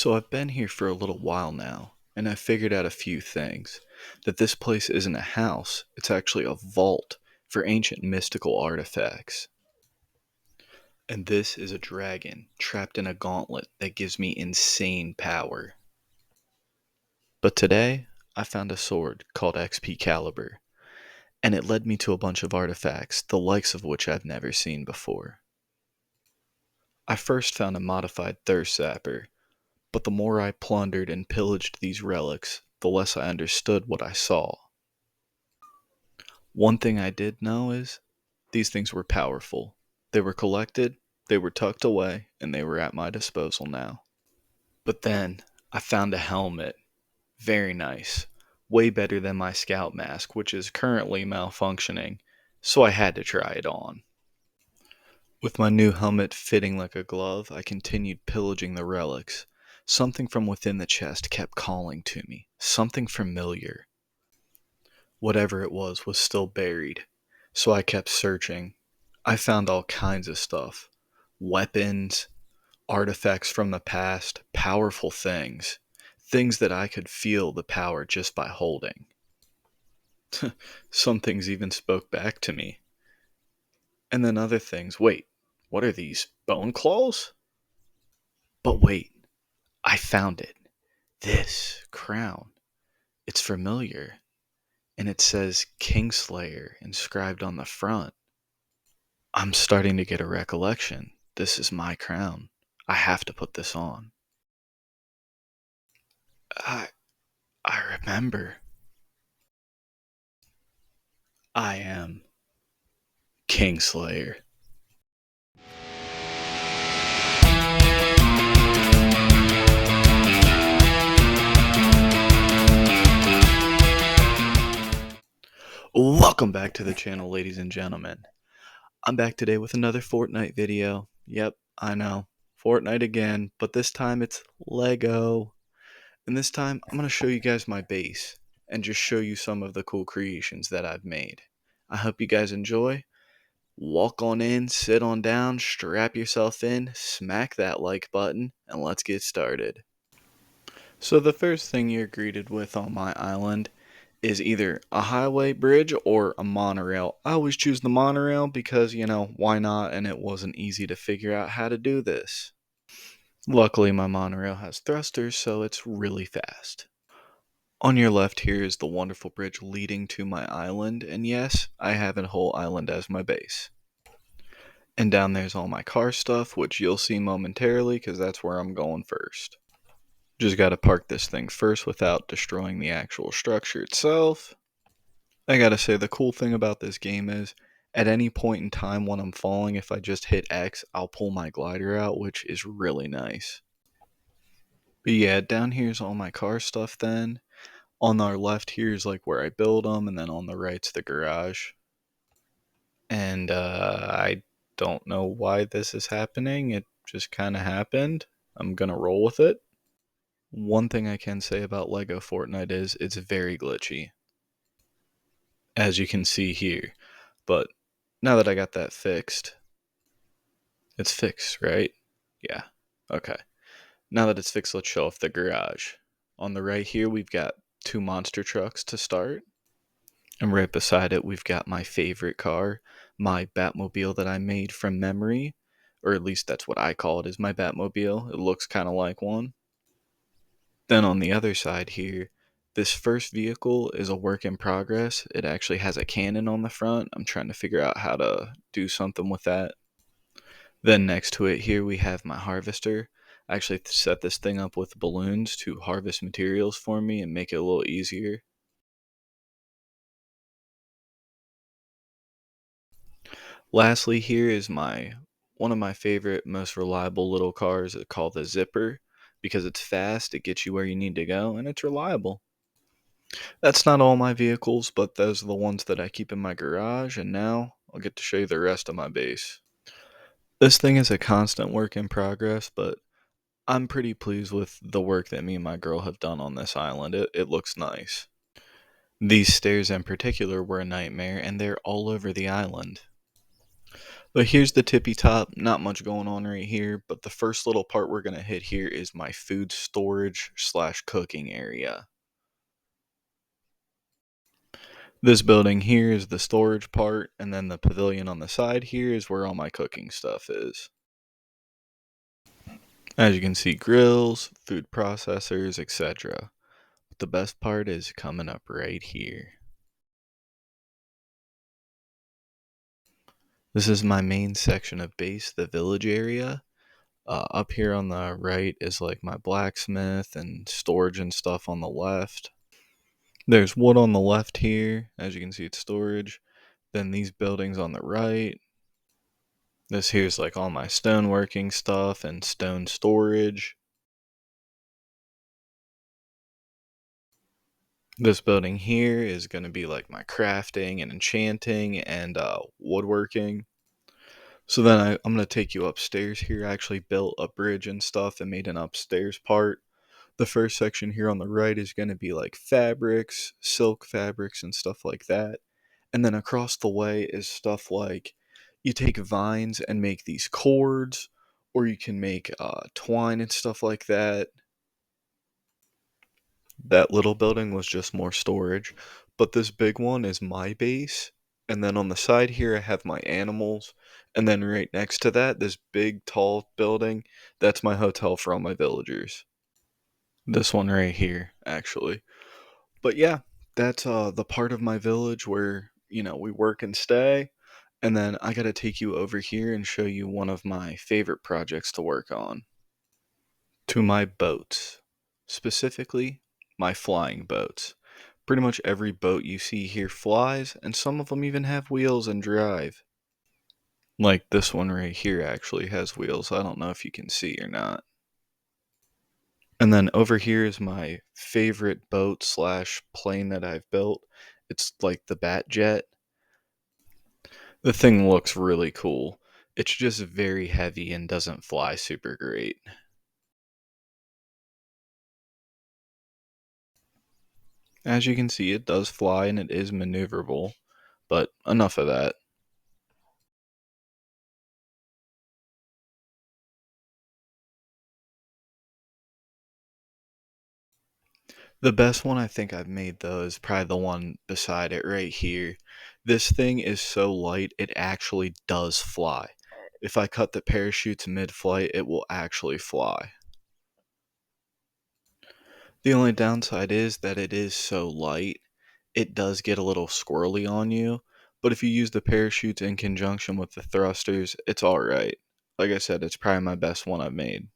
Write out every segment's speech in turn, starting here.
So I've been here for a little while now, and I figured out a few things. That this place isn't a house, it's actually a vault for ancient mystical artifacts. And this is a dragon trapped in a gauntlet that gives me insane power. But today, I found a sword called XP Caliber, and it led me to a bunch of artifacts, the likes of which I've never seen before. I first found a modified thirst zapper, but the more I plundered and pillaged these relics, the less I understood what I saw. One thing I did know is these things were powerful. They were collected, they were tucked away, and they were at my disposal now. But then I found a helmet. Very nice. Way better than my scout mask, which is currently malfunctioning, so I had to try it on. With my new helmet fitting like a glove, I continued pillaging the relics. Something from within the chest kept calling to me, something familiar. Whatever it was still buried, so I kept searching. I found all kinds of stuff: weapons, artifacts from the past, powerful things. Things that I could feel the power just by holding. Some things even spoke back to me. And then other things, wait, what are these? Bone claws? But wait, I found it. This crown. It's familiar. And it says Kingslayer inscribed on the front. I'm starting to get a recollection. This is my crown. I have to put this on. I I remember. I am Kingslayer. Welcome back to the channel, ladies and gentlemen. I'm back today with another Fortnite video. Yep, I know. Fortnite again, but this time it's Lego. And this time I'm going to show you guys my base and just show you some of the cool creations that I've made. I hope you guys enjoy. Walk on in, sit on down, strap yourself in, smack that like button, and let's get started. So the first thing you're greeted with on my island is either a highway bridge or a monorail. I always choose the monorail because, why not? And it wasn't easy to figure out how to do this. Luckily, my monorail has thrusters, so it's really fast. On your left here is the wonderful bridge leading to my island, and yes, I have a whole island as my base. And down there's all my car stuff, which you'll see momentarily because that's where I'm going first. Just gotta park this thing first without destroying the actual structure itself. I gotta say, the cool thing about this game is, at any point in time when I'm falling, if I just hit X, I'll pull my glider out, which is really nice. But yeah, down here's all my car stuff then. On our left here is like where I build them, and then on the right's the garage. And I don't know why this is happening, it just kinda happened. I'm gonna roll with it. One thing I can say about Lego Fortnite is it's very glitchy, as you can see here. But now that I got that fixed, it's fixed, right? Yeah. Okay. Now that it's fixed, let's show off the garage. On the right here, we've got two monster trucks to start. And right beside it, we've got my favorite car, my Batmobile that I made from memory. Or at least that's what I call it, is my Batmobile. It looks kind of like one. Then on the other side here, this first vehicle is a work in progress. It actually has a cannon on the front. I'm trying to figure out how to do something with that. Then next to it here we have my harvester. I actually set this thing up with balloons to harvest materials for me and make it a little easier. Lastly here is one of my favorite, most reliable little cars called the Zipper, because it's fast, it gets you where you need to go, and it's reliable. That's not all my vehicles, but those are the ones that I keep in my garage, and now I'll get to show you the rest of my base. This thing is a constant work in progress, but I'm pretty pleased with the work that me and my girl have done on this island. It looks nice. These stairs in particular were a nightmare, and they're all over the island. But here's the tippy top, not much going on right here, but the first little part we're going to hit here is my food storage slash cooking area. This building here is the storage part, and then the pavilion on the side here is where all my cooking stuff is. As you can see, grills, food processors, etc. But the best part is coming up right here. This is my main section of base, the village area. Up here on the right is like my blacksmith and storage and stuff on the left. There's wood on the left here. As you can see, it's storage. Then these buildings on the right. This here's like all my stoneworking stuff and stone storage. This building here is going to be like my crafting and enchanting and woodworking. So then I'm going to take you upstairs here. I actually built a bridge and stuff and made an upstairs part. The first section here on the right is going to be like fabrics, silk fabrics, and stuff like that. And then across the way is stuff like you take vines and make these cords, or you can make twine and stuff like that. That little building was just more storage, but this big one is my base. And then on the side here, I have my animals. And then right next to that, this big tall building, that's my hotel for all my villagers. This one right here, actually. But yeah, that's the part of my village where, we work and stay. And then I got to take you over here and show you one of my favorite projects to work on. To my boats. Specifically, my flying boats. Pretty much every boat you see here flies, and some of them even have wheels and drive. Like this one right here actually has wheels. I don't know if you can see or not. And then over here is my favorite boat slash plane that I've built. It's like the Bat Jet. The thing looks really cool. It's just very heavy and doesn't fly super great. As you can see, it does fly and it is maneuverable, but enough of that. The best one I think I've made though is probably the one beside it right here. This thing is so light, it actually does fly. If I cut the parachutes mid-flight, it will actually fly. The only downside is that it is so light, it does get a little squirrely on you, but if you use the parachutes in conjunction with the thrusters, it's alright. Like I said, it's probably my best one I've made.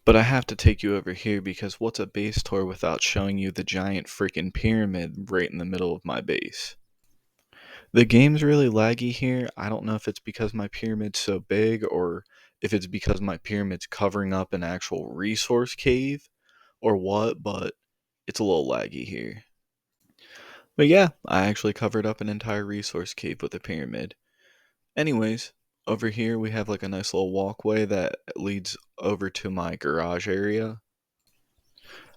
But I have to take you over here because what's a base tour without showing you the giant freaking pyramid right in the middle of my base? The game's really laggy here. I don't know if it's because my pyramid's so big or if it's because my pyramid's covering up an actual resource cave or what, but it's a little laggy here. But yeah, I actually covered up an entire resource cave with a pyramid. Anyways, over here we have like a nice little walkway that leads over to my garage area.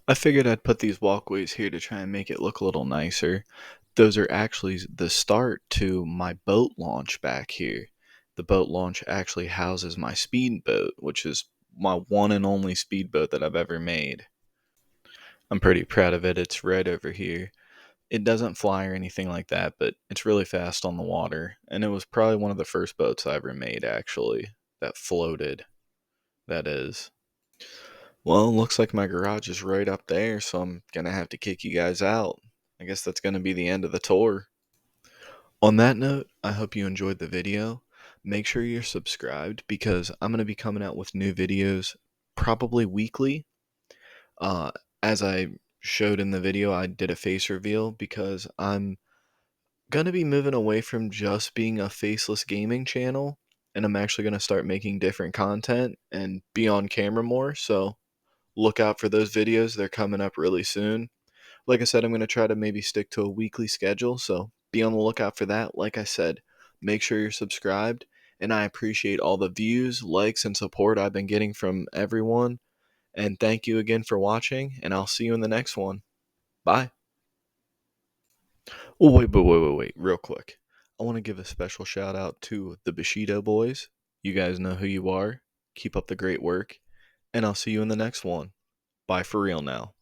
I figured I'd put these walkways here to try and make it look a little nicer. Those are actually the start to my boat launch back here. The boat launch actually houses my speedboat, which is my one and only speedboat that I've ever made. I'm pretty proud of it. It's right over here. It doesn't fly or anything like that, but it's really fast on the water. And it was probably one of the first boats I ever made, actually, that floated. That is. Well, looks like my garage is right up there, so I'm gonna have to kick you guys out. I guess that's gonna be the end of the tour. On that note, I hope you enjoyed the video. Make sure you're subscribed because I'm gonna be coming out with new videos probably weekly. Uh, as I showed in the video, I did a face reveal because I'm gonna be moving away from just being a faceless gaming channel, and I'm actually gonna start making different content and be on camera more. So look out for those videos. They're coming up really soon. Like I said, I'm going to try to maybe stick to a weekly schedule, so be on the lookout for that. Like I said, make sure you're subscribed, and I appreciate all the views, likes, and support I've been getting from everyone. And thank you again for watching, and I'll see you in the next one. Bye. Oh, wait, real quick. I want to give a special shout out to the Bushido boys. You guys know who you are. Keep up the great work, and I'll see you in the next one. Bye for real now.